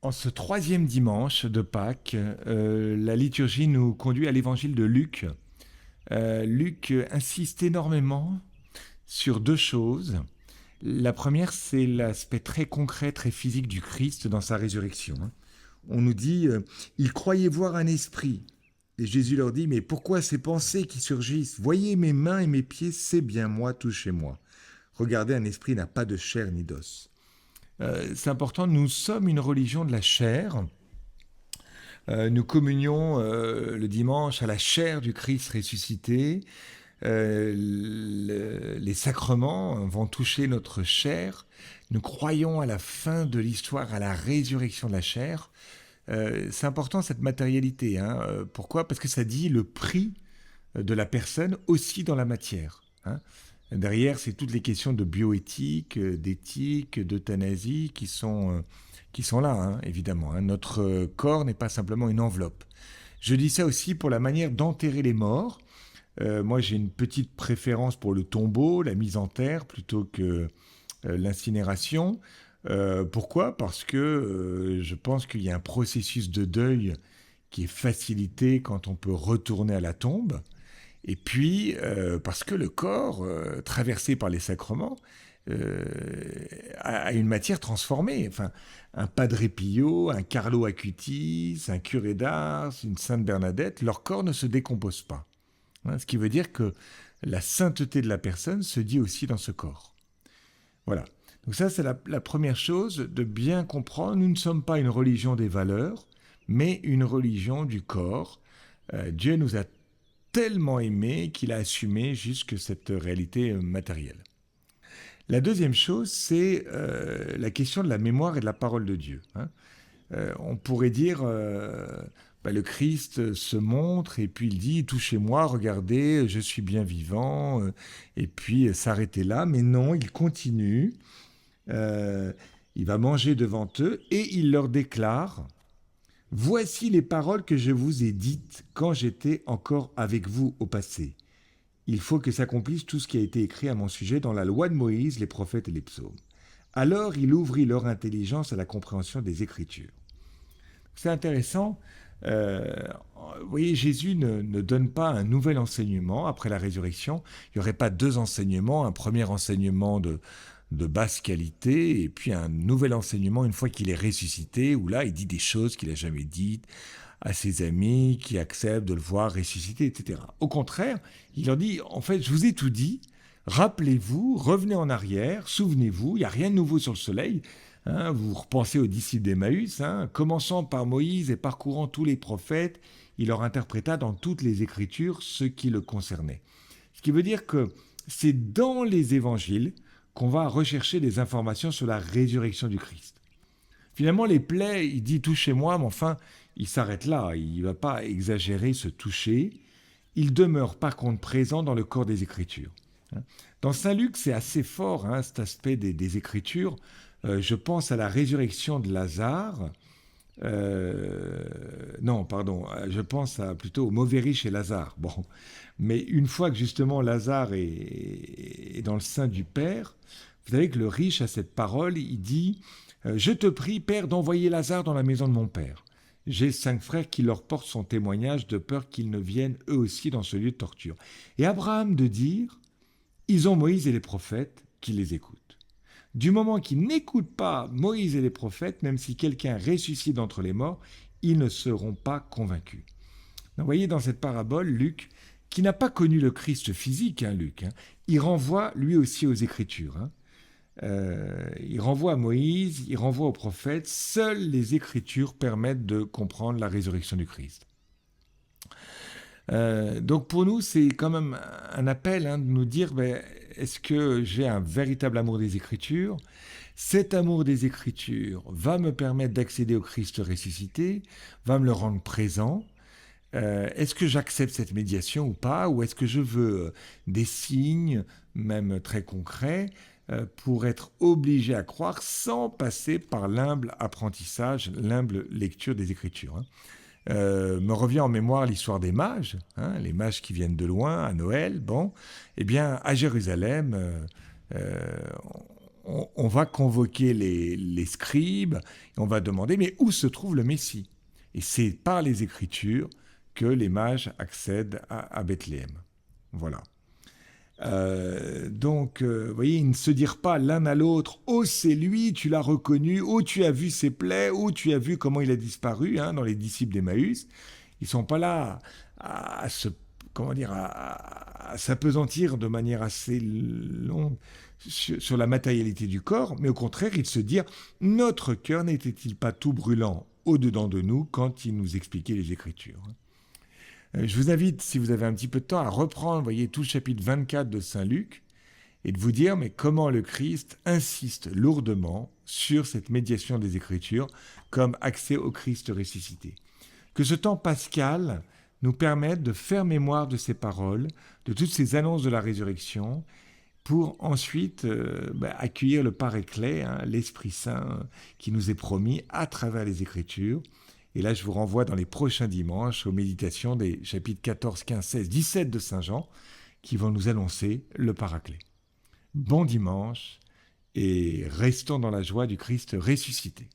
En ce troisième dimanche de Pâques, la liturgie nous conduit à l'évangile de Luc. Luc insiste énormément sur deux choses. La première, c'est l'aspect très concret, très physique du Christ dans sa résurrection. On nous dit, ils croyaient voir un esprit. Et Jésus leur dit, mais pourquoi ces pensées qui surgissent? Voyez mes mains et mes pieds, c'est bien moi, touchez-moi. Regardez, un esprit n'a pas de chair ni d'os. C'est important, nous sommes une religion de la chair. Nous communions le dimanche à la chair du Christ ressuscité. Les sacrements vont toucher notre chair. Nous croyons à la fin de l'histoire, à la résurrection de la chair. C'est important cette matérialité. Pourquoi? Parce que ça dit le prix de la personne aussi dans la matière. Derrière, c'est toutes les questions de bioéthique, d'éthique, d'euthanasie qui sont là, évidemment. Notre corps n'est pas simplement une enveloppe. Je dis ça aussi pour la manière d'enterrer les morts. Moi, j'ai une petite préférence pour le tombeau, la mise en terre, plutôt que l'incinération. Pourquoi? Parce que je pense qu'il y a un processus de deuil qui est facilité quand on peut retourner à la tombe. Et puis, parce que le corps, traversé par les sacrements, a une matière transformée. Enfin, un Padre Pio, un Carlo Acutis, un curé d'Ars, une Sainte Bernadette, leur corps ne se décompose pas. Ce qui veut dire que la sainteté de la personne se dit aussi dans ce corps. Voilà. Donc ça, c'est la première chose, de bien comprendre. Nous ne sommes pas une religion des valeurs, mais une religion du corps. Dieu nous a tellement aimé qu'il a assumé jusque cette réalité matérielle. La deuxième chose, c'est la question de la mémoire et de la parole de Dieu. On pourrait dire, le Christ se montre et puis il dit, touchez-moi, regardez, je suis bien vivant, et puis s'arrêter là. Mais non, il continue, il va manger devant eux et il leur déclare, voici les paroles que je vous ai dites quand j'étais encore avec vous au passé. Il faut que s'accomplisse tout ce qui a été écrit à mon sujet dans la loi de Moïse, les prophètes et les psaumes. Alors il ouvrit leur intelligence à la compréhension des Écritures. C'est intéressant. Vous voyez, Jésus ne donne pas un nouvel enseignement après la résurrection. Il n'y aurait pas deux enseignements, un premier enseignement de basse qualité et puis un nouvel enseignement une fois qu'il est ressuscité, où là il dit des choses qu'il n'a jamais dites à ses amis qui acceptent de le voir ressusciter, etc. Au contraire, il leur dit, en fait, je vous ai tout dit, rappelez-vous, revenez en arrière, souvenez-vous, il n'y a rien de nouveau sur le soleil. Vous repensez aux disciples d'Emmaüs, commençant par Moïse et parcourant tous les prophètes, il leur interpréta dans toutes les Écritures ce qui le concernait. Ce qui veut dire que c'est dans les évangiles qu'on va rechercher des informations sur la résurrection du Christ. Finalement, les plaies, il dit « touchez-moi », mais enfin, il s'arrête là, il ne va pas exagérer ce toucher. Il demeure par contre présent dans le corps des Écritures. Dans Saint Luc, c'est assez fort, cet aspect des Écritures. Je pense à la résurrection de Lazare. Je pense plutôt au mauvais riche et Lazare. Bon, mais une fois que justement Lazare est dans le sein du Père, vous savez que le riche a cette parole, il dit « Je te prie, Père, d'envoyer Lazare dans la maison de mon Père. J'ai 5 frères qui leur portent son témoignage de peur qu'ils ne viennent eux aussi dans ce lieu de torture. » Et Abraham de dire « Ils ont Moïse et les prophètes qui les écoutent. » Du moment qu'ils n'écoutent pas Moïse et les prophètes, même si quelqu'un ressuscite d'entre les morts, ils ne seront pas convaincus. Donc, vous voyez dans cette parabole, Luc, qui n'a pas connu le Christ physique, Luc, il renvoie lui aussi aux Écritures. Il renvoie à Moïse, il renvoie aux prophètes. Seules les Écritures permettent de comprendre la résurrection du Christ. Donc pour nous, c'est quand même un appel de nous dire, est-ce que j'ai un véritable amour des Écritures? Cet amour des Écritures va me permettre d'accéder au Christ ressuscité, va me le rendre présent. Est-ce que j'accepte cette médiation ou pas? Ou est-ce que je veux des signes, même très concrets, pour être obligé à croire sans passer par l'humble apprentissage, l'humble lecture des Écritures. Me revient en mémoire l'histoire des mages, les mages qui viennent de loin, à Noël. Bon, eh bien, à Jérusalem, on va convoquer les scribes, et on va demander, mais où se trouve le Messie? Et c'est par les Écritures que les mages accèdent à Bethléem. Voilà. Vous voyez, ils ne se dirent pas l'un à l'autre, oh c'est lui, tu l'as reconnu, oh tu as vu ses plaies, oh tu as vu comment il a disparu, hein, dans les disciples d'Emmaüs. Ils sont pas là à se, comment dire, à s'apesantir de manière assez longue sur la matérialité du corps, mais au contraire, ils se dirent, notre cœur n'était-il pas tout brûlant au-dedans de nous quand il nous expliquait les Écritures? Je vous invite, si vous avez un petit peu de temps, à reprendre, voyez, tout le chapitre 24 de Saint Luc et de vous dire, mais comment le Christ insiste lourdement sur cette médiation des Écritures comme accès au Christ ressuscité. Que ce temps pascal nous permette de faire mémoire de ces paroles, de toutes ces annonces de la résurrection, pour ensuite accueillir le Paraclet, hein, l'Esprit Saint qui nous est promis à travers les Écritures. Et là, je vous renvoie dans les prochains dimanches aux méditations des chapitres 14, 15, 16, 17 de Saint Jean qui vont nous annoncer le Paraclet. Bon dimanche et restons dans la joie du Christ ressuscité.